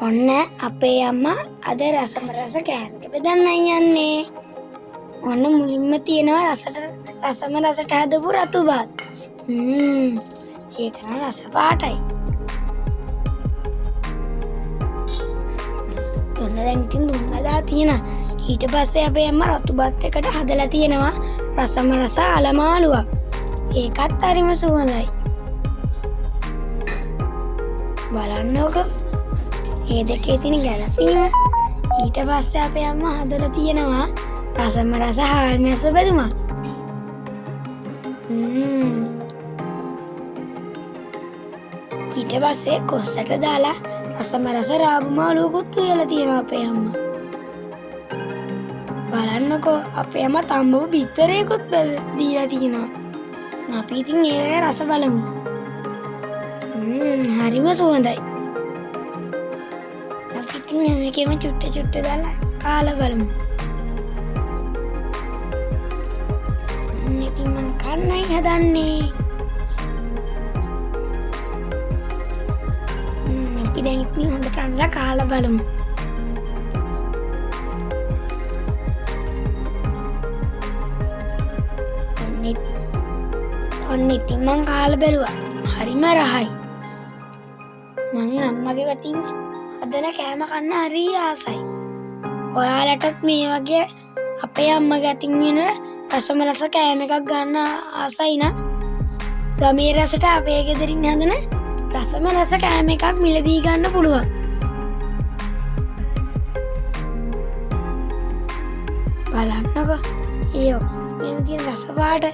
ඔන්න අපේ අම්මා අද රසම රස කෑමක බෙදන්නයි යන්නේ. ඔන්න මුලින්ම තියෙනවා රසම රසට හදපු රතු බත්. ඒක නම් රස පාටයි. ඔන්න දැන් ඉතින් දුන්න දා තියෙනවා. ඊට පස්සේ අපේ අම්මා රතු බත් එකට හදලා තියෙනවා රසම රස අලමාලුවක්. ඒකත් හරිම සුවඳයි. බලන්නකෝ. ඒ දෙකේ තියෙන ගැළපීම. ඊට පස්සේ අපේ අම්මා හදලා තියෙනවා රසම රස හාල් මැස්ස බැදුමක්. ඊට පස්සේ කොස්සට දාලා රසම රස රාබු මාළුවකුත් උයලා තියෙනවා අපේ අම්මා. බලන්නකෝ අපේ අම්මා තම්බපු බිත්තරයකුත් දීලා තියෙනවා. අපි ඉතින් ඒක රස බලමු. හරිම සුවඳයි. අපි ඉතින් මේකෙම චුට්ට දාලා කාලා බලමු. ඉතින් මං කන්නයි හදන්නේ. අපි දැන් ඉතින් හොඳට අරලා කාලා බලමු. ඔන්න ඉතින් මං කාලා බැලුවා. හරිම රහයි. මං අම්මගේ වතින් හදන කෑම කන්න හරි ආසයි. ඔයාලටත් මේ වගේ අපේ අම්මගේ අතින් වෙන රසම රස කෑම එකක් ගන්න ආසයි නම් ගමේ රසට අපේ ගෙදරින් හදන රසම රස කෑම එකක් මිලදී ගන්න පුළුවන්. බලන්නකෝ. මේ තියෙන රස පාට.